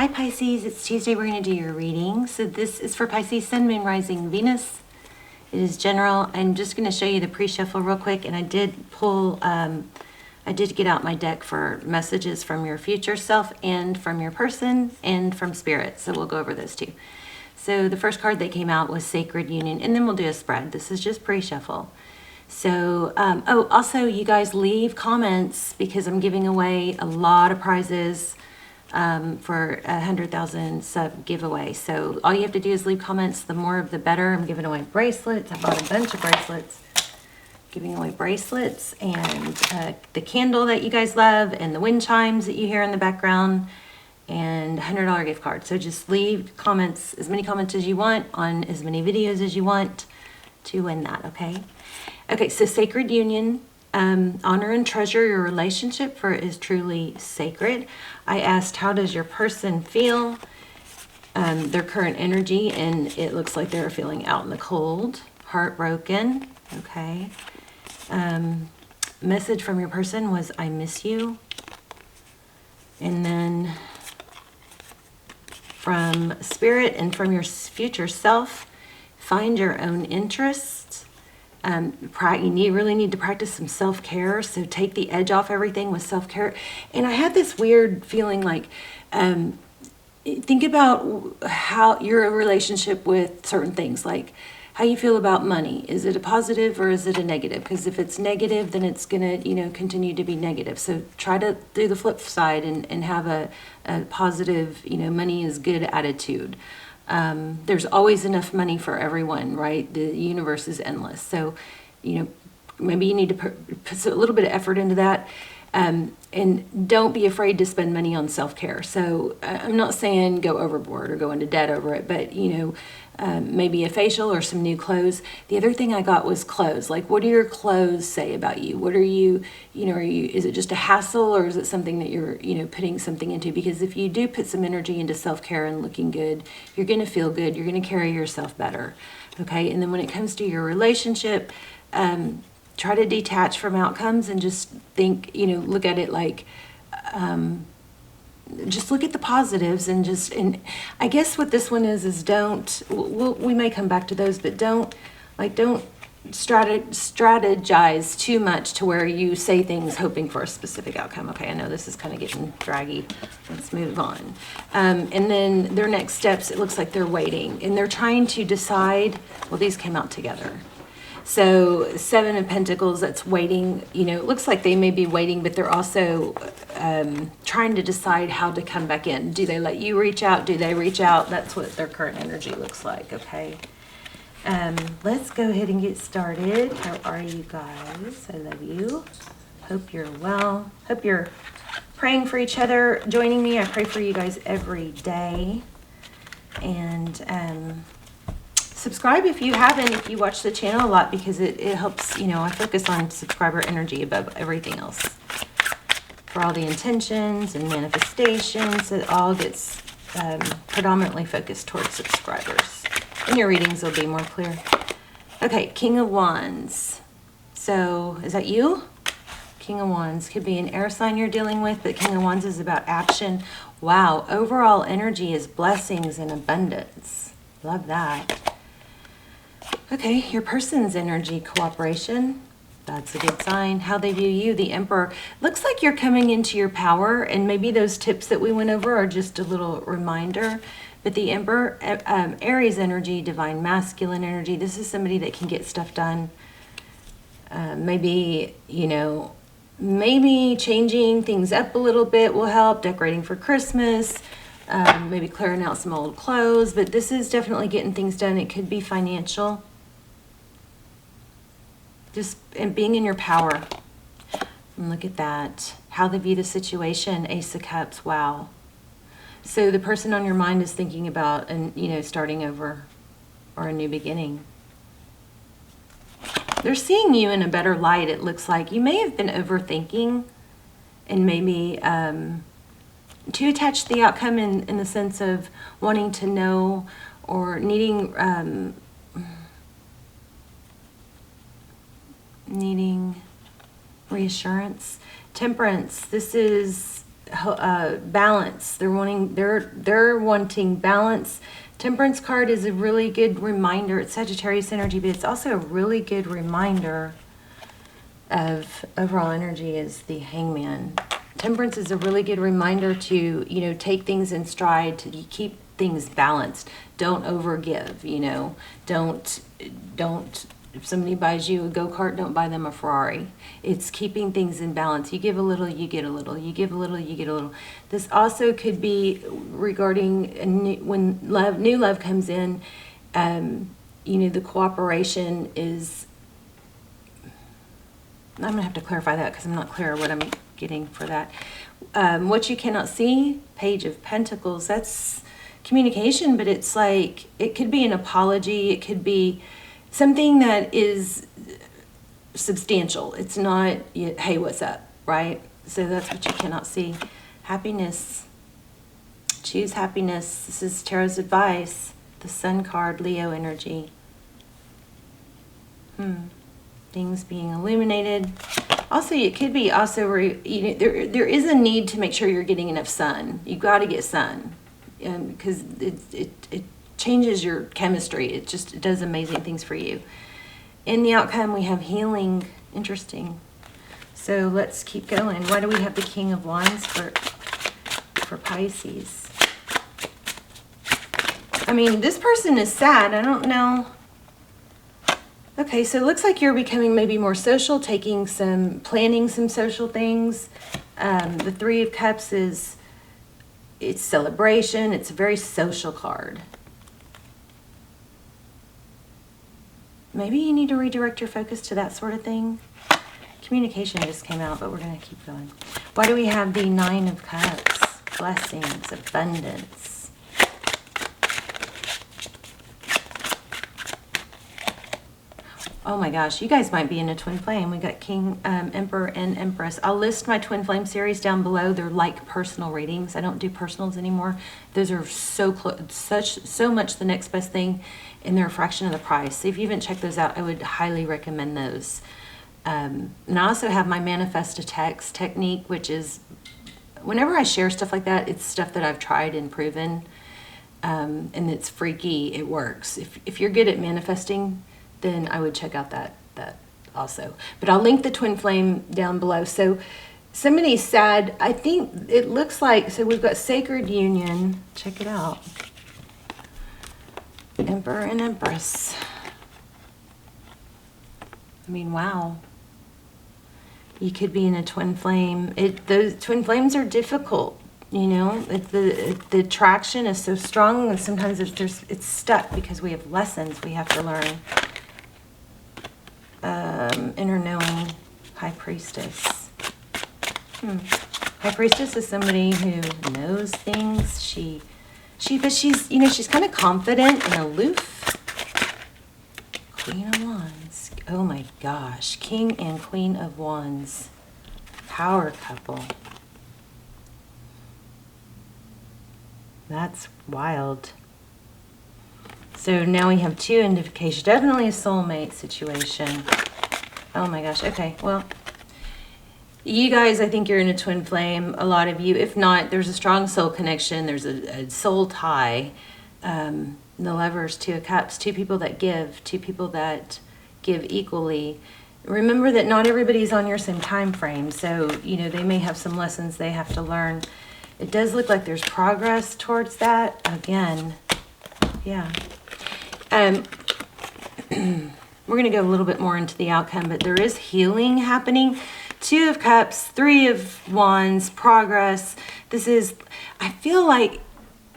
Hi Pisces, it's Tuesday. We're going to do your reading. So this is for Pisces, Sun, Moon, Rising, Venus. It is general. I'm just going to show you the pre-shuffle real quick. And I did pull, I did get out my deck for messages from your future self and from your person and from spirit. So we'll go over those two. So the first card that came out was Sacred Union, and then we'll do a spread. This is just pre-shuffle. So, oh, also you guys leave comments because I'm giving away a lot of prizes for 100,000 sub giveaway. So all you have to do is leave comments. The more of the better. I'm giving away bracelets. I bought a bunch of bracelets. Giving away bracelets and the candle that you guys love and the wind chimes that you hear in the background and $100 gift card. So just leave comments, as many comments as you want on as many videos as you want to win that, okay? Okay, so Sacred Union. Honor and treasure your relationship, for it is truly sacred. I asked, how does your person feel? Their current energy, and it looks like they're feeling out in the cold, heartbroken. Okay. Message from your person was, I miss you. And then from spirit and from your future self, find your own interests. You really need to practice some self-care, so take the edge off everything with self-care. And I had this weird feeling like, think about how your relationship with certain things, like how you feel about money. Is it a positive or is it a negative? Because if it's negative, then it's going to, continue to be negative. So try to do the flip side and have a positive, money is good attitude. There's always enough money for everyone, right? The universe is endless. So, maybe you need to put a little bit of effort into that. And don't be afraid to spend money on self-care. So I'm not saying go overboard or go into debt over it, but, maybe a facial or some new clothes. The other thing I got was clothes. Like, what do your clothes say about you? What are you, is it just a hassle, or is it something that you're, putting something into? Because if you do put some energy into self-care and looking good, you're going to feel good. You're going to carry yourself better. Okay. And then when it comes to your relationship, try to detach from outcomes and just think, look at it like, just look at the positives and I guess what this one is we may come back to those, but don't strategize too much to where you say things hoping for a specific outcome. Okay, I know this is kind of getting draggy. Let's move on. And then their next steps, it looks like they're waiting and they're trying to decide. Well, these came out together. So 7 of Pentacles, that's waiting. It looks like they may be waiting, but they're also trying to decide how to come back in. Do they let you reach out? Do they reach out? That's what their current energy looks like, okay? Let's go ahead and get started. How are you guys? I love you. Hope you're well. Hope you're praying for each other, joining me. I pray for you guys every day. And subscribe if you haven't, if you watch the channel a lot, because it helps, I focus on subscriber energy above everything else. For all the intentions and manifestations, it all gets predominantly focused towards subscribers. And your readings will be more clear. Okay, King of Wands. So, is that you? King of Wands. Could be an air sign you're dealing with, but King of Wands is about action. Wow, overall energy is blessings and abundance. Love that. Okay, your person's energy, cooperation. That's a good sign. How they view you, the Emperor. Looks like you're coming into your power, and maybe those tips that we went over are just a little reminder. But the Emperor, Aries energy, divine masculine energy. This is somebody that can get stuff done. Maybe, maybe changing things up a little bit will help. Decorating for Christmas. Maybe clearing out some old clothes. But this is definitely getting things done. It could be financial. Just being in your power. And look at that. How they view the situation. Ace of Cups. Wow. So the person on your mind is thinking about, starting over or a new beginning. They're seeing you in a better light, it looks like. You may have been overthinking and maybe too attached to the outcome in the sense of wanting to know or needing reassurance. Temperance, this is balance. They're wanting balance. Temperance card is a really good reminder. It's Sagittarius energy, but it's also a really good reminder of overall energy is the Hangman. Temperance is a really good reminder to, you know, take things in stride, to keep things balanced. Don't overgive, you know. Don't, if somebody buys you a go-kart, don't buy them a Ferrari. It's keeping things in balance. You give a little, you get a little. You give a little, you get a little. This also could be regarding when new love comes in, you know, the cooperation is, I'm going to have to clarify that because I'm not clear what I'm getting for that. What you cannot see, Page of Pentacles, that's communication, but it's like, it could be an apology. It could be something that is substantial. It's not, hey, what's up, right? So that's what you cannot see. Happiness. Choose happiness. This is Tarot's advice. The Sun card, Leo energy. Things being illuminated. Also, it could be also, you know, there is a need to make sure you're getting enough sun. You got to get sun, because it changes your chemistry. It does amazing things for you. In the outcome, we have healing. Interesting. So let's keep going. Why do we have the King of Wands for Pisces? I mean, this person is sad. I don't know. Okay, so it looks like you're becoming maybe more social, planning some social things. The Three of Cups it's celebration. It's a very social card. Maybe you need to redirect your focus to that sort of thing. Communication just came out, but we're going to keep going. Why do we have the Nine of Cups? Blessings, abundance. Oh my gosh, you guys might be in a twin flame. We got King, Emperor, and Empress. I'll list my twin flame series down below. They're like personal readings. I don't do personals anymore. Those are so close, so much the next best thing, and they're a fraction of the price. So if you haven't checked those out, I would highly recommend those. And I also have my manifest a text technique, which is whenever I share stuff like that, it's stuff that I've tried and proven, and it's freaky. It works. If you're good at manifesting, then I would check out that also. But I'll link the twin flame down below. So somebody's sad. I think it looks like, so we've got Sacred Union. Check it out. Emperor and Empress. I mean, wow. You could be in a twin flame. Those twin flames are difficult, you know. The attraction is so strong, and sometimes it's stuck because we have lessons we have to learn. Inner knowing, High Priestess. High Priestess is somebody who knows things. But she's, you know, she's kind of confident and aloof. Queen of Wands. Oh my gosh. King and Queen of Wands. Power couple. That's wild. So now we have two indications. Definitely a soulmate situation. Oh my gosh. Okay. Well, you guys, I think you're in a twin flame. A lot of you. If not, there's a strong soul connection. There's a soul tie. The Lovers, Two of Cups. Two people that give. Two people that give equally. Remember that not everybody's on your same time frame. So, you know, they may have some lessons they have to learn. It does look like there's progress towards that. Again, yeah. We're going to go a little bit more into the outcome, but there is healing happening. Two of Cups, Three of Wands, progress. This is, I feel like,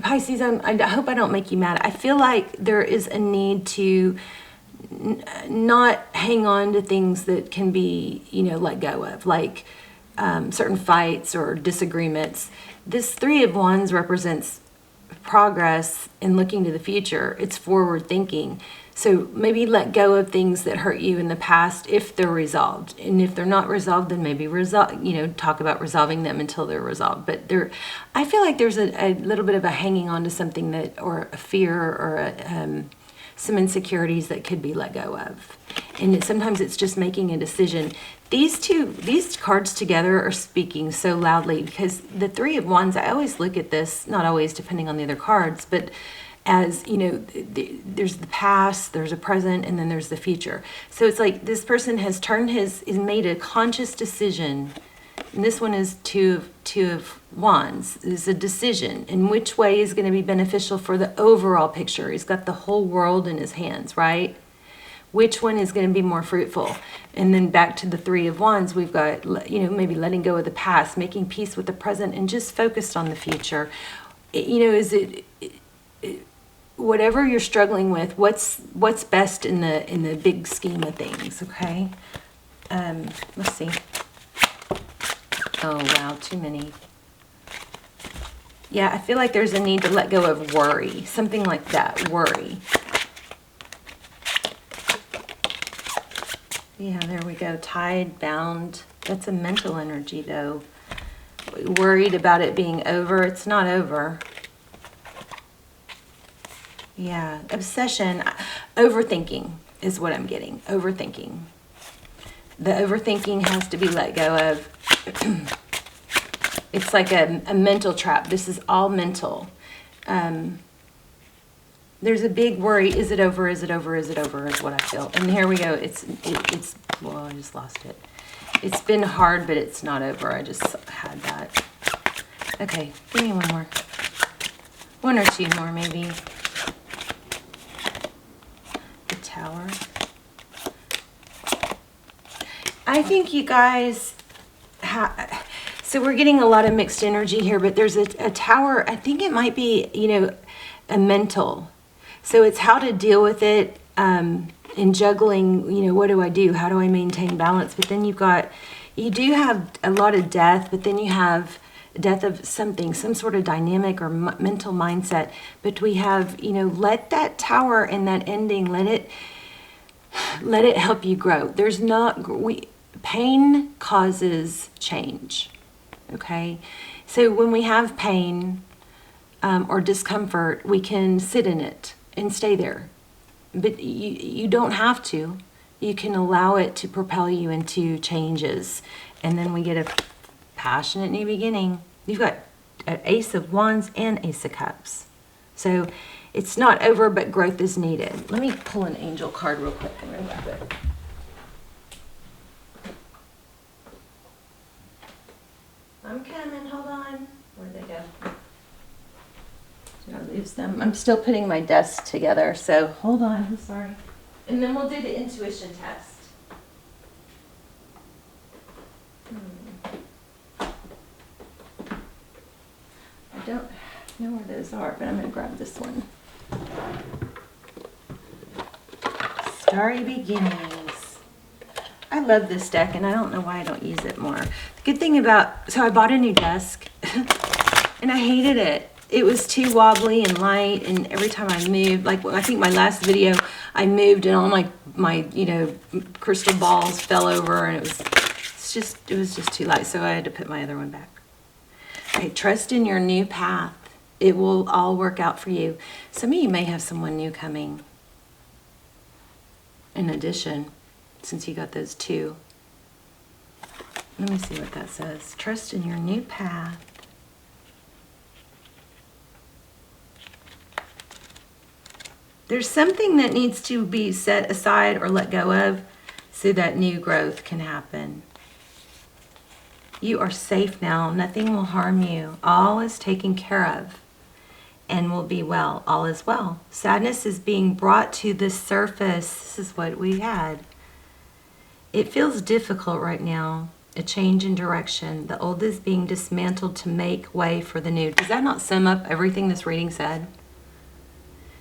Pisces, I hope I don't make you mad. I feel like there is a need to not hang on to things that can be, you know, let go of, like certain fights or disagreements. This Three of Wands represents progress and looking to the future. It's forward thinking. So maybe let go of things that hurt you in the past if they're resolved. And if they're not resolved, then maybe talk about resolving them until they're resolved. But I feel like there's a little bit of a hanging on to something that, or a fear, or some insecurities that could be let go of. And sometimes it's just making a decision. These cards together are speaking so loudly, because the Three of Wands, I always look at this, not always depending on the other cards, but as, you know, there's the past, there's a present, and then there's the future. So it's like this person has made a conscious decision. And this one is two of Wands. It's a decision in which way is going to be beneficial for the overall picture. He's got the whole world in his hands, right? Which one is going to be more fruitful? And then back to the Three of Wands, we've got, you know, maybe letting go of the past, making peace with the present, and just focused on the future. You know, is it whatever you're struggling with, what's best in the big scheme of things, okay? Let's see. Oh, wow, too many. Yeah, I feel like there's a need to let go of worry. Something like that, worry. Yeah, there we go. Tied, bound. That's a mental energy, though. Worried about it being over. It's not over. Yeah, obsession. Overthinking is what I'm getting. Overthinking. The overthinking has to be let go of. It's like a mental trap. This is all mental. There's a big worry. Is it over? Is it over? Is it over? Is what I feel. And here we go. It's well, I just lost it. It's been hard, but it's not over. I just had that. Okay, give me one more. One or two more, maybe. The Tower. I think you guys so we're getting a lot of mixed energy here, but there's a Tower. I think it might be, you know, a mental. So it's how to deal with it in juggling, you know, what do I do? How do I maintain balance? But then you do have a lot of death, but then you have death of something, some sort of dynamic or mental mindset. But we have, you know, let that Tower and that ending, let it help you grow. There's not, pain causes change, okay? So when we have pain or discomfort, we can sit in it and stay there. But you don't have to. You can allow it to propel you into changes. And then we get a passionate new beginning. You've got an Ace of Wands and Ace of Cups. So it's not over, but growth is needed. Let me pull an angel card real quick and remove it. I'm coming, hold on. Where'd they go? Did I lose them? I'm still putting my desk together, so hold on, I'm sorry. And then we'll do the intuition test. I don't know where those are, but I'm going to grab this one. Starry Beginnings. I love this deck, and I don't know why I don't use it more. The good thing about, so I bought a new desk, and I hated it. It was too wobbly and light, and every time I moved, like I think my last video, I moved and all my you know, crystal balls fell over, and it was just too light, so I had to put my other one back. Okay, trust in your new path. It will all work out for you. Some of you may have someone new coming. In addition, since you got those two. Let me see what that says. Trust in your new path. There's something that needs to be set aside or let go of so that new growth can happen. You are safe now. Nothing will harm you. All is taken care of and will be well. All is well. Sadness is being brought to the surface. This is what we had. It feels difficult right now. A change in direction. The old is being dismantled to make way for the new. Does that not sum up everything this reading said?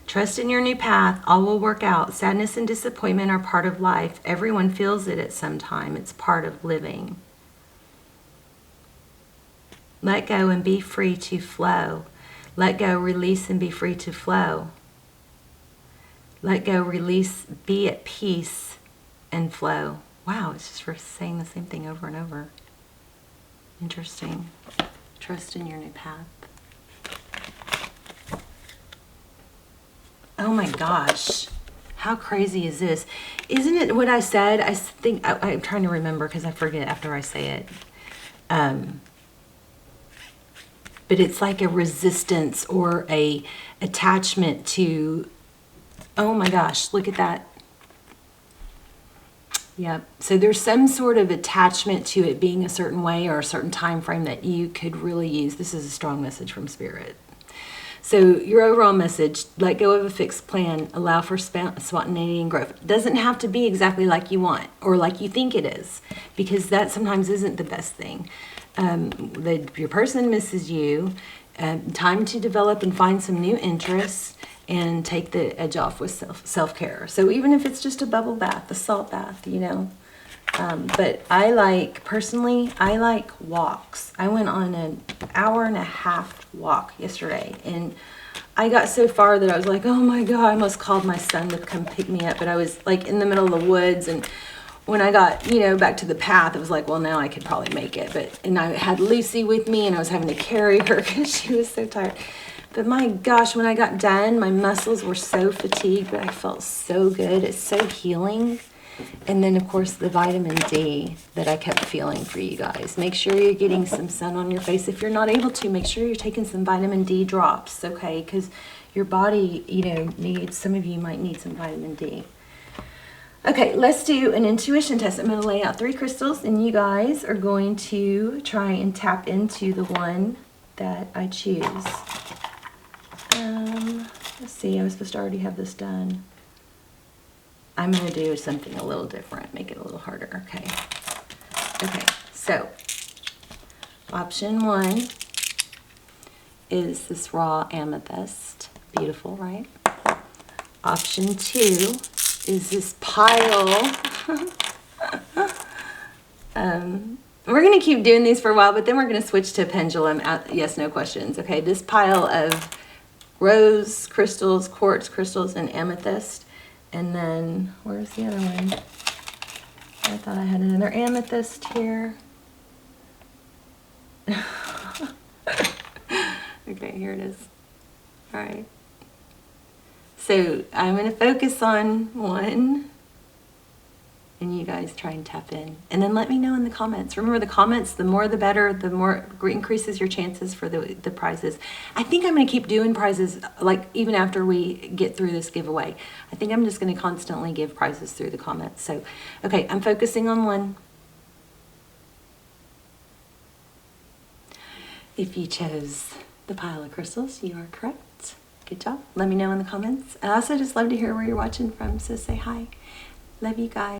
Trust in your new path. All will work out. Sadness and disappointment are part of life. Everyone feels it at some time. It's part of living. Let go and be free to flow. Let go, release, and be free to flow. Let go, release, be at peace, and flow. Wow, it's just for saying the same thing over and over. Interesting. Trust in your new path. Oh my gosh. How crazy is this? Isn't it what I said? I think, I'm trying to remember because I forget after I say it. But it's like a resistance or a attachment to, oh my gosh, look at that. Yep. So there's some sort of attachment to it being a certain way or a certain time frame that you could really use. This is a strong message from Spirit. So your overall message, let go of a fixed plan, allow for spontaneity and growth. It doesn't have to be exactly like you want or like you think it is, because that sometimes isn't the best thing. Your person misses you. Time to develop and find some new interests and take the edge off with self-care. So even if it's just a bubble bath, a salt bath, you know. But personally, I like walks. I went on an 1.5-hour walk yesterday, and I got so far that I was like, oh my God, I almost called my son to come pick me up. But I was like in the middle of the woods, and when I got, you know, back to the path, it was like, well, now I could probably make it. And I had Lucy with me, and I was having to carry her because she was so tired. But my gosh, when I got done, my muscles were so fatigued, but I felt so good. It's so healing. And then, of course, the vitamin D that I kept feeling for you guys. Make sure you're getting some sun on your face. If you're not able to, make sure you're taking some vitamin D drops, okay? Because your body, you know, needs, some of you might need some vitamin D. Okay, let's do an intuition test. I'm going to lay out 3 crystals, and you guys are going to try and tap into the one that I choose. Let's see, I was supposed to already have this done. I'm going to do something a little different, make it a little harder. Okay. Okay, so option 1 is this raw amethyst. Beautiful, right? Option 2 is this pile. We're going to keep doing these for a while, but then we're going to switch to pendulum yes, no questions. Okay, this pile of rose crystals, quartz crystals, and amethyst. And then, where's the other one? I thought I had another amethyst here. Okay, here it is. All right. So I'm going to focus on one, and you guys try and tap in. And then let me know in the comments. Remember, the comments, the more the better, the more increases your chances for the prizes. I think I'm going to keep doing prizes, like even after we get through this giveaway. I think I'm just going to constantly give prizes through the comments. So, okay, I'm focusing on one. If you chose the pile of crystals, you are correct. Good job. Let me know in the comments. I also just love to hear where you're watching from, so say hi. Love you guys.